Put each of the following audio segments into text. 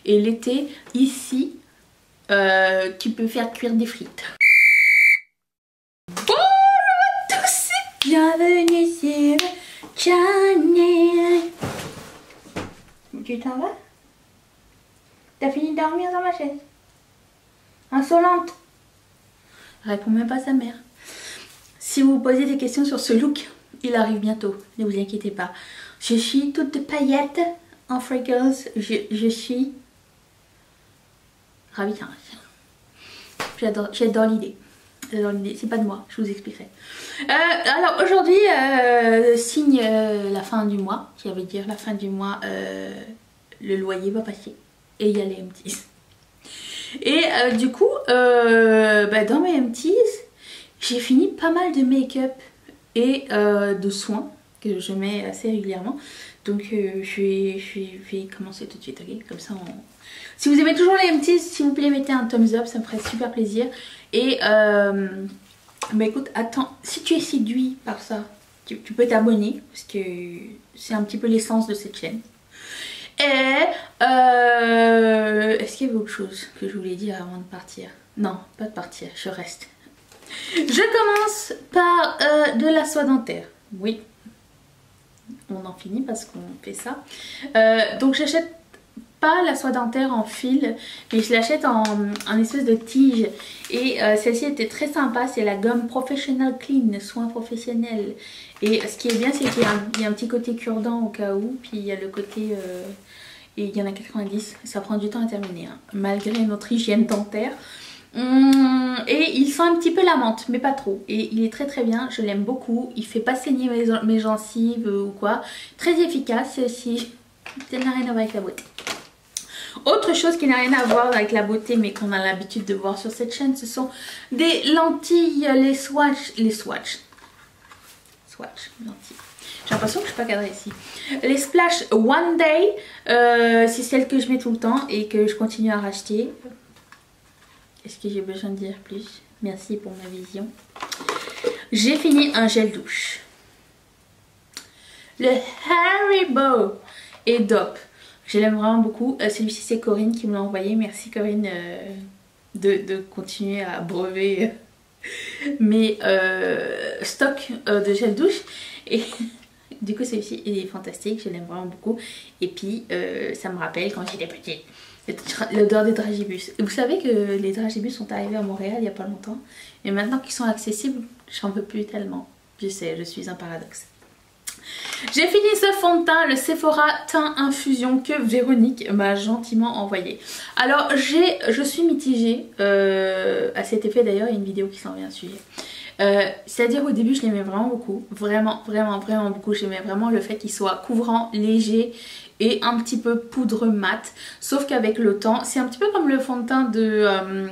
Et l'été, ici, tu peux faire cuire des frites. Bonjour à tous, bienvenue sur Channel. Tu t'en vas? T'as fini de dormir dans ma chaise? Insolente. Réponds même pas à sa mère. Si vous vous posez des questions sur ce look, il arrive bientôt, ne vous inquiétez pas. Je suis toute de paillettes en freckles, je suis ravie. J'adore l'idée. C'est pas de moi, je vous expliquerai. Alors aujourd'hui, signe la fin du mois, qui veut dire la fin du mois, le loyer va passer et il y a les M10. Et du coup, dans mes M10, j'ai fini pas mal de make-up et de soins que je mets assez régulièrement. Donc je vais commencer tout de suite, ok? Comme ça, si vous aimez toujours les M10, s'il vous plaît, mettez un thumbs up, ça me ferait super plaisir. Et écoute, attends, si tu es séduit par ça, tu peux t'abonner, parce que c'est un petit peu l'essence de cette chaîne. Et est-ce qu'il y avait autre chose que je voulais dire avant de partir? Non, pas de partir, je reste. Je commence par de la soie dentaire. Oui, on en finit parce qu'on fait ça. Donc j'achète pas la soie dentaire en fil, mais je l'achète en espèce de tige. Et celle-ci était très sympa, c'est la gomme Professional Clean, soin professionnel. Et ce qui est bien, c'est qu'il y a un petit côté cure-dent au cas où, puis il y a le côté... et il y en a 90, ça prend du temps à terminer, hein, malgré notre hygiène dentaire. Et il sent un petit peu la menthe, mais pas trop. Et il est très très bien, je l'aime beaucoup. Il fait pas saigner mes gencives ou quoi. Très efficace, c'est aussi... Ça n'a rien à voir avec la beauté. Autre chose qui n'a rien à voir avec la beauté, mais qu'on a l'habitude de voir sur cette chaîne, ce sont des lentilles, les swatch, lentilles. J'ai l'impression que je suis pas cadrée ici. Les Splash One Day, c'est celles que je mets tout le temps et que je continue à racheter. Est-ce que j'ai besoin de dire plus? Merci pour ma vision. J'ai fini un gel douche. Le Haribo et Dop. Je l'aime vraiment beaucoup. Celui-ci c'est Corinne qui me l'a envoyé. Merci Corinne de continuer à brever mes stocks de gel douche. Et du coup celui-ci est fantastique, je l'aime vraiment beaucoup. Et puis ça me rappelle quand j'étais petite, l'odeur des dragibus. Vous savez que les dragibus sont arrivés à Montréal il n'y a pas longtemps. Et maintenant qu'ils sont accessibles, j'en peux plus tellement. Je sais, je suis un paradoxe. J'ai fini ce fond de teint, le Sephora Teint Infusion que Véronique m'a gentiment envoyé. Alors je suis mitigée à cet effet, d'ailleurs il y a une vidéo qui s'en vient à suivre. C'est-à-dire au début je l'aimais vraiment beaucoup, vraiment beaucoup. J'aimais vraiment le fait qu'il soit couvrant, léger et un petit peu poudre mat. Sauf qu'avec le temps, c'est un petit peu comme le fond de teint de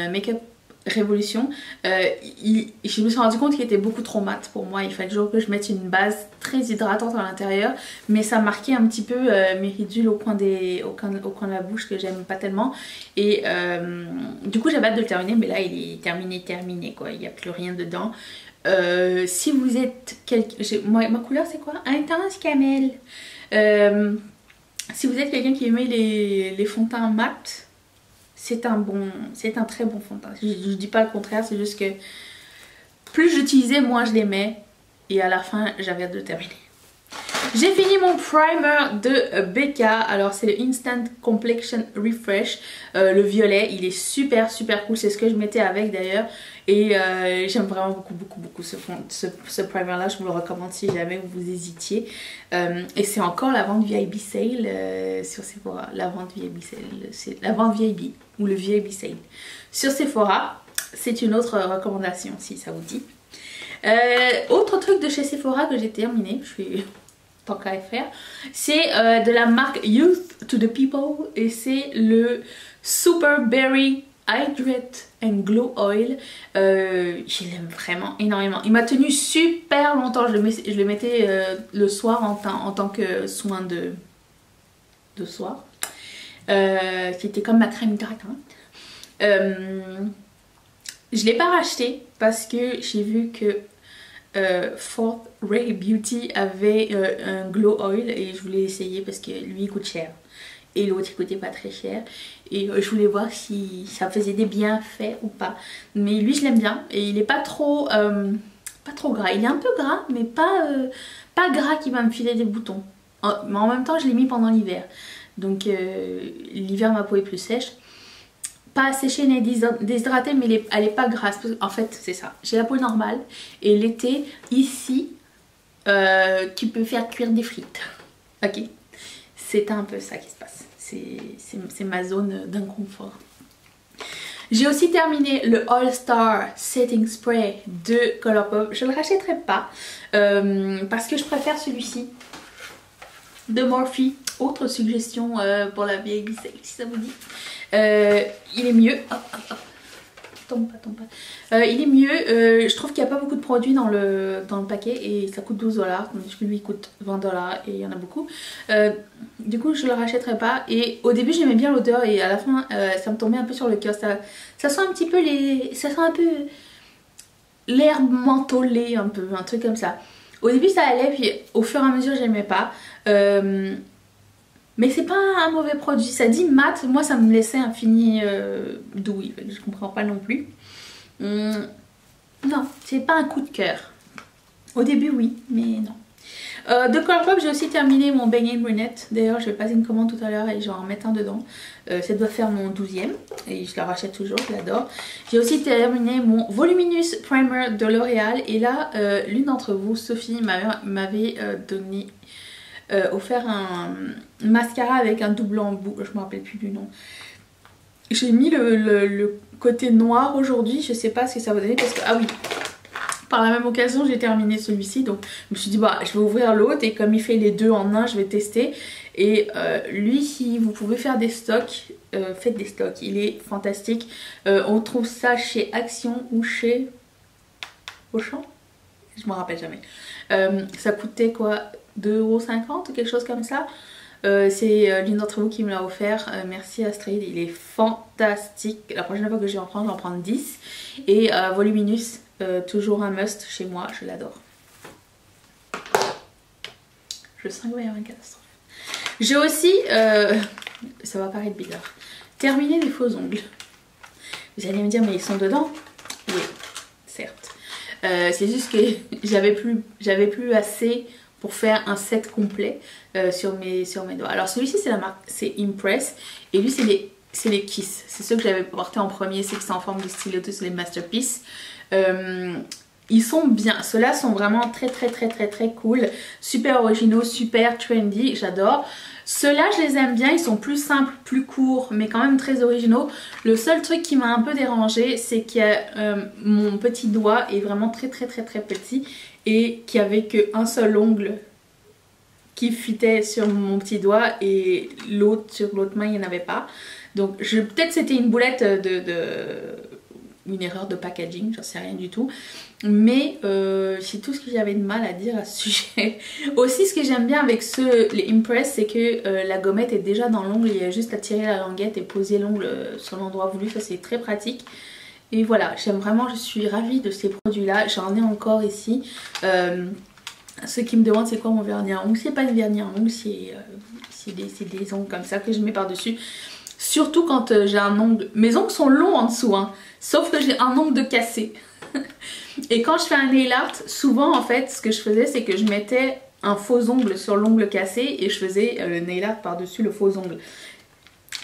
Make-up Révolution. Je me suis rendu compte qu'il était beaucoup trop mat pour moi. Il fallait toujours que je mette une base très hydratante à l'intérieur, mais ça marquait un petit peu mes ridules au coin de la bouche que j'aime pas tellement. Et du coup j'avais hâte de le terminer, mais là il est terminé quoi, il n'y a plus rien dedans. Si vous êtes ma couleur c'est quoi? Intense camel. Si vous êtes quelqu'un qui aimait les fonds de teint mat, c'est un très bon fond de teint. Je dis pas le contraire, c'est juste que plus j'utilisais, moins je l'aimais. Et à la fin, j'avais hâte de terminer. J'ai fini mon primer de Becca. Alors c'est le Instant Complexion Refresh. Le violet, il est super cool. C'est ce que je mettais avec d'ailleurs. Et j'aime vraiment beaucoup ce primer là. Je vous le recommande si jamais vous hésitiez. Et c'est encore la vente VIB Sale sur Sephora. La vente VIB Sale, c'est la vente VIB ou le VIB Sale sur Sephora. C'est une autre recommandation si ça vous dit. Autre truc de chez Sephora que j'ai terminé, je suis tant qu'à faire, c'est de la marque Youth to the People et c'est le Super Berry Hydrate and Glow Oil. Je l'aime vraiment énormément. Il m'a tenu super longtemps. Je le mettais le soir en tant que soin de soir. C'était comme ma crème hydratante. Je l'ai pas racheté parce que j'ai vu que Fourth Ray Beauty avait un glow oil et je voulais essayer parce que lui il coûte cher et l'autre il coûtait pas très cher. Et je voulais voir si ça faisait des bienfaits ou pas. Mais lui je l'aime bien et il est pas trop gras. Il est un peu gras mais pas gras qui va me filer des boutons. Mais en même temps je l'ai mis pendant l'hiver. Donc l'hiver ma peau est plus sèche. Pas séchée ni déshydratée mais elle est pas grasse. En fait c'est ça. J'ai la peau normale et l'été ici tu peux faire cuire des frites. Ok. C'est un peu ça qui se passe. C'est ma zone d'inconfort. J'ai aussi terminé le All Star Setting Spray de Colourpop. Je ne le rachèterai pas parce que je préfère celui-ci de Morphe. Autre suggestion pour la vieille Bissell si ça vous dit. Il est mieux. Hop, hop, hop. Tombe pas. Il est mieux. Je trouve qu'il n'y a pas beaucoup de produits dans le paquet et ça coûte 12$. Donc lui il coûte 20$ et il y en a beaucoup. Du coup je le rachèterai pas. Et au début j'aimais bien l'odeur et à la fin ça me tombait un peu sur le cœur. Ça sent un petit peu ça sent un peu l'herbe mentholée, un truc comme ça. Au début ça allait puis au fur et à mesure j'aimais pas. Mais c'est pas un mauvais produit, ça dit mat, moi ça me laissait un fini douille, je comprends pas non plus. Non, c'est pas un coup de cœur. Au début oui, mais non. De Colourpop j'ai aussi terminé mon Bang & Brunette. D'ailleurs je vais passer une commande tout à l'heure et je vais en mettre un dedans. Ça doit faire mon 12e et je la rachète toujours, je l'adore. J'ai aussi terminé mon Voluminous Primer de L'Oréal. Et là l'une d'entre vous, Sophie, m'avait offert un mascara avec un double embout, je me rappelle plus du nom. J'ai mis le côté noir aujourd'hui, je sais pas ce que ça va donner parce que, ah oui, par la même occasion j'ai terminé celui-ci, donc je me suis dit bah je vais ouvrir l'autre et comme il fait les deux en un je vais tester. Et lui si vous pouvez faire des stocks, faites des stocks, il est fantastique. On trouve ça chez Action ou chez Auchan, je me rappelle jamais. Ça coûtait quoi, 2,50€ ou quelque chose comme ça. C'est l'une d'entre vous qui me l'a offert. Merci Astrid, il est fantastique. La prochaine fois que je vais en prendre, j'en prends 10. Et Voluminous, toujours un must chez moi, je l'adore. Je sens qu'il va y avoir une catastrophe. J'ai aussi, ça va paraître bizarre, terminé les faux ongles. Vous allez me dire mais ils sont dedans? Oui, certes. C'est juste que j'avais plus assez pour faire un set complet sur mes doigts. Alors celui-ci c'est la marque, c'est Impress. Et lui c'est les Kiss. C'est ceux que j'avais porté en premier, c'est que c'est en forme de stylo, c'est les Masterpiece. Ils sont bien, ceux-là sont vraiment très cool. Super originaux, super trendy, j'adore. Ceux-là je les aime bien, ils sont plus simples, plus courts, mais quand même très originaux. Le seul truc qui m'a un peu dérangé, c'est que mon petit doigt est vraiment très petit et qu'il n'y avait qu'un seul ongle qui fitait sur mon petit doigt et l'autre sur l'autre main il n'y en avait pas. Donc peut-être c'était une boulette une erreur de packaging, j'en sais rien du tout. Mais c'est tout ce que j'avais de mal à dire à ce sujet. Aussi ce que j'aime bien avec les Impress, c'est que la gommette est déjà dans l'ongle, il y a juste à tirer la languette et poser l'ongle sur l'endroit voulu, ça c'est très pratique. Et voilà, j'aime vraiment, je suis ravie de ces produits là, j'en ai encore ici. Ceux qui me demandent c'est quoi mon vernis à ongles, c'est pas une vernis à ongles, c'est des ongles comme ça que je mets par dessus. Surtout quand j'ai un ongle, mes ongles sont longs en dessous hein, sauf que j'ai un ongle de cassé. Et quand je fais un nail art, souvent en fait ce que je faisais c'est que je mettais un faux ongle sur l'ongle cassé et je faisais le nail art par dessus le faux ongle.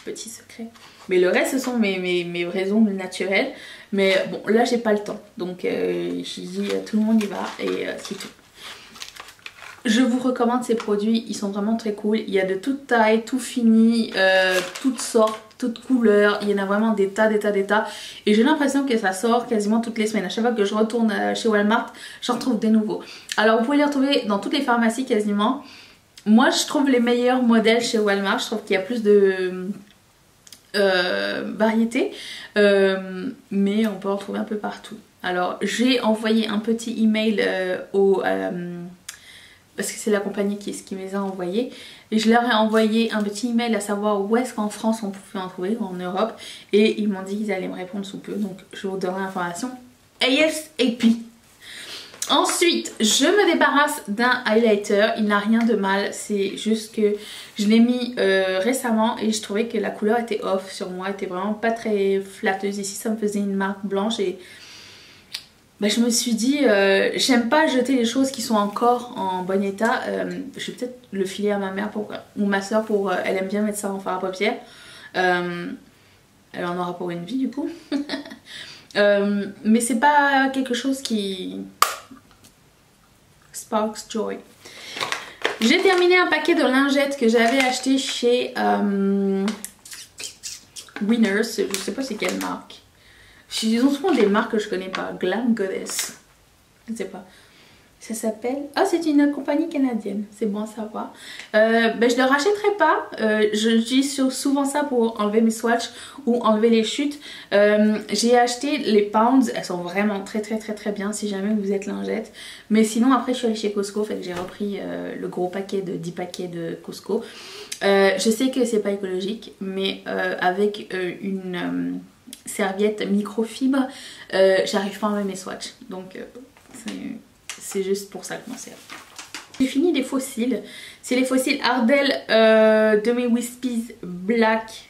Petit secret. Mais le reste ce sont mes vrais ongles naturels. Mais bon là j'ai pas le temps. Donc j'ai dit tout le monde y va et c'est tout. Je vous recommande ces produits, ils sont vraiment très cool. Il y a de toutes tailles, tout fini, toutes sortes, toutes couleurs. Il y en a vraiment des tas. Et j'ai l'impression que ça sort quasiment toutes les semaines. À chaque fois que je retourne chez Walmart, j'en retrouve des nouveaux. Alors vous pouvez les retrouver dans toutes les pharmacies quasiment. Moi je trouve les meilleurs modèles chez Walmart. Je trouve qu'il y a plus de variété. Mais on peut en trouver un peu partout. Alors j'ai envoyé un petit email parce que c'est la compagnie qui me les a envoyés. Et je leur ai envoyé un petit email à savoir où est-ce qu'en France on pouvait en trouver, ou en Europe. Et ils m'ont dit qu'ils allaient me répondre sous peu. Donc je vous donnerai l'information ASAP. Ensuite, je me débarrasse d'un highlighter. Il n'a rien de mal, c'est juste que je l'ai mis récemment et je trouvais que la couleur était off sur moi, était vraiment pas très flatteuse. Ici, ça me faisait une marque blanche et bah, je me suis dit, j'aime pas jeter les choses qui sont encore en bon état. Je vais peut-être le filer à ma mère ou ma soeur pour... elle aime bien mettre ça en fard à paupières. Elle en aura pour une vie du coup. Mais c'est pas quelque chose qui... Sparks Joy. J'ai terminé un paquet de lingettes que j'avais acheté chez Winners. Je sais pas c'est quelle marque. Ils ont souvent des marques que je connais pas. Glam Goddess. Je sais pas. Ça s'appelle... Ah, c'est une compagnie canadienne. C'est bon à savoir. Ben, je ne le rachèterai pas. J'utilise souvent ça pour enlever mes swatchs ou enlever les chutes. J'ai acheté les Pounds. Elles sont vraiment très bien si jamais vous êtes lingette. Mais sinon, après, je suis allée chez Costco. Fait que j'ai repris le gros paquet de 10 paquets de Costco. Je sais que c'est pas écologique. Mais avec une serviette microfibre, j'arrive pas à enlever mes swatchs. Donc, c'est juste pour ça que je m'en sers. J'ai fini les fossiles. C'est les fossiles Ardell de mes Wispies Black.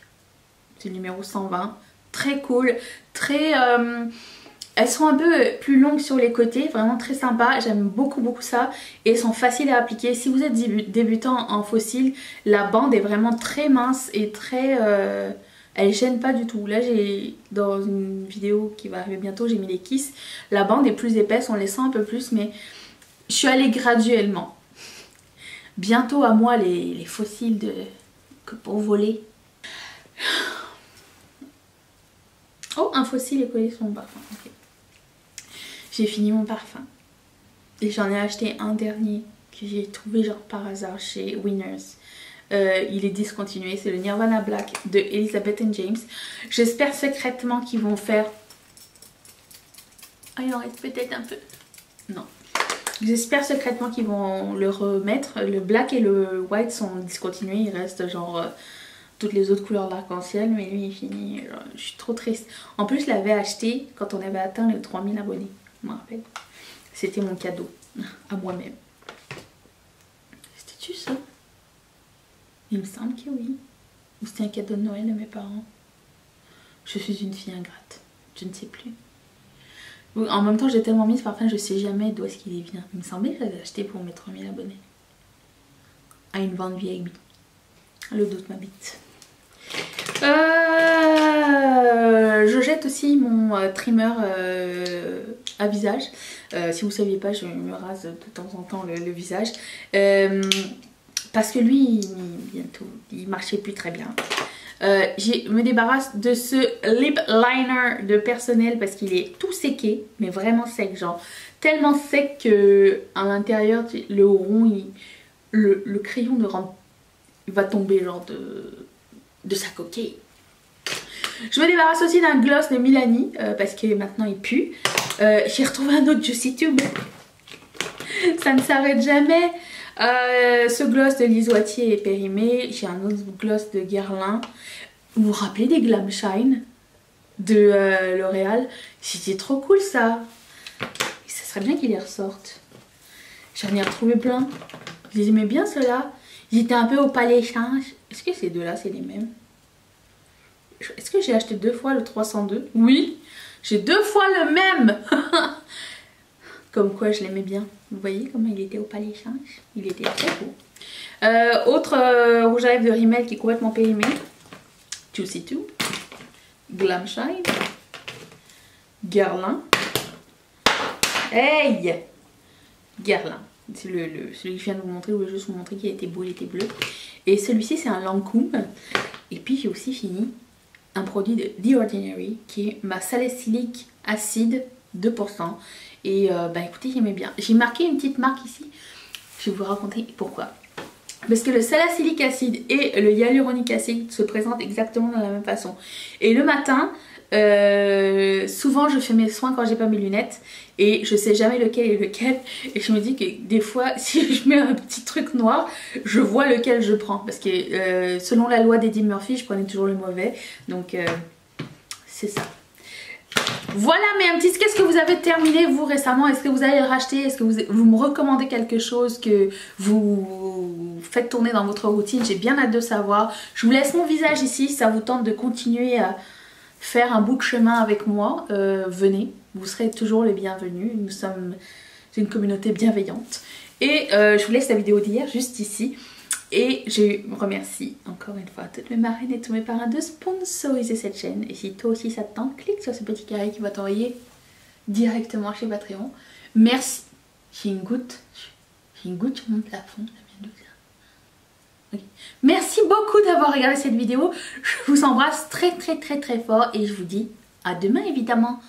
C'est le numéro 120. Très cool. Très... elles sont un peu plus longues sur les côtés. Vraiment très sympa. J'aime beaucoup ça. Et elles sont faciles à appliquer. Si vous êtes débutant en fossiles, la bande est vraiment très mince et très... elle gêne pas du tout. Là, j'ai dans une vidéo qui va arriver bientôt, j'ai mis les kisses. La bande est plus épaisse, on les sent un peu plus, mais je suis allée graduellement. Bientôt à moi les fossiles que pour voler. Oh, un fossile est collé sur mon parfum. Okay. J'ai fini mon parfum. Et j'en ai acheté un dernier que j'ai trouvé genre par hasard chez Winners. Il est discontinué, c'est le Nirvana Black de Elizabeth & James. J'espère secrètement qu'ils vont faire... Ah, il en reste peut-être un peu. Non. J'espère secrètement qu'ils vont le remettre. Le black et le white sont discontinués. Il reste genre toutes les autres couleurs d'arc-en-ciel. Mais lui il finit. Genre, je suis trop triste. En plus je l'avais acheté quand on avait atteint les 3000 abonnés. Je me rappelle. C'était mon cadeau à moi-même. C'était-tu ça? Il me semble que oui. Ou c'était un cadeau de Noël de mes parents. Je suis une fille ingrate. Je ne sais plus. En même temps, j'ai tellement mis ce parfum, je sais jamais d'où est-ce qu'il vient. Il me semblait que je l'avais acheté pour mes 3000 abonnés. À une vente VIP. Le doute m'habite. Je jette aussi mon trimmer à visage. Si vous ne saviez pas, je me rase de temps en temps le visage. Parce que lui, bientôt, il marchait plus très bien. Je me débarrasse de ce lip liner de Personnel parce qu'il est tout séqué, mais vraiment sec, genre tellement sec que à l'intérieur le rond, le crayon ne rentre, il va tomber genre de sa coquille. Je me débarrasse aussi d'un gloss de Milani parce que maintenant il pue. J'ai retrouvé un autre Juicy Tube. Ça ne s'arrête jamais. Ce gloss de Lise Wattier est périmé. J'ai un autre gloss de Guerlain. Vous vous rappelez des Glam Shine de L'Oréal? C'était trop cool ça. Et ça serait bien qu'ils les ressortent. J'en ai retrouvé plein. Je les aimais bien ceux-là. Ils étaient un peu au palais change. Est-ce que ces deux-là c'est les mêmes? Est-ce que j'ai acheté 2 fois le 302? Oui, j'ai 2 fois le même. Comme quoi je l'aimais bien. Vous voyez comment il était au palais change? Il était très beau. Autre rouge à lèvres de Rimmel qui est complètement périmé. Juicy Tube. Glam Shine. Guerlain. Hey! Guerlain. C'est celui que je viens de vous montrer, où je juste vous montrer qu'il était beau, il était bleu. Et celui-ci c'est un Lancôme. Et puis j'ai aussi fini un produit de The Ordinary qui est ma salicylique acide 2%. Et bah écoutez, j'aimais bien. J'ai marqué une petite marque ici. Je vais vous raconter pourquoi. Parce que le salicylique acide et le hyaluronique acide se présentent exactement de la même façon. Et le matin, souvent je fais mes soins quand j'ai pas mes lunettes. Et je sais jamais lequel est lequel. Et je me dis que des fois, si je mets un petit truc noir, je vois lequel je prends. Parce que selon la loi d'Eddie Murphy, je prenais toujours le mauvais. Donc c'est ça. Voilà mes petits, qu'est-ce que vous avez terminé vous récemment? Est-ce que vous allez le racheter? Est-ce que vous me recommandez quelque chose que vous faites tourner dans votre routine? J'ai bien hâte de savoir. Je vous laisse mon visage ici, si ça vous tente de continuer à faire un bout de chemin avec moi, venez, vous serez toujours les bienvenus. Nous sommes une communauté bienveillante. Et je vous laisse la vidéo d'hier juste ici. Et je remercie encore une fois toutes mes marraines et tous mes parrains de sponsoriser cette chaîne. Et si toi aussi ça te tente, clique sur ce petit carré qui va t'envoyer directement chez Patreon. Merci. J'ai une goutte sur mon plafond. Okay. Merci beaucoup d'avoir regardé cette vidéo. Je vous embrasse très fort et je vous dis à demain évidemment.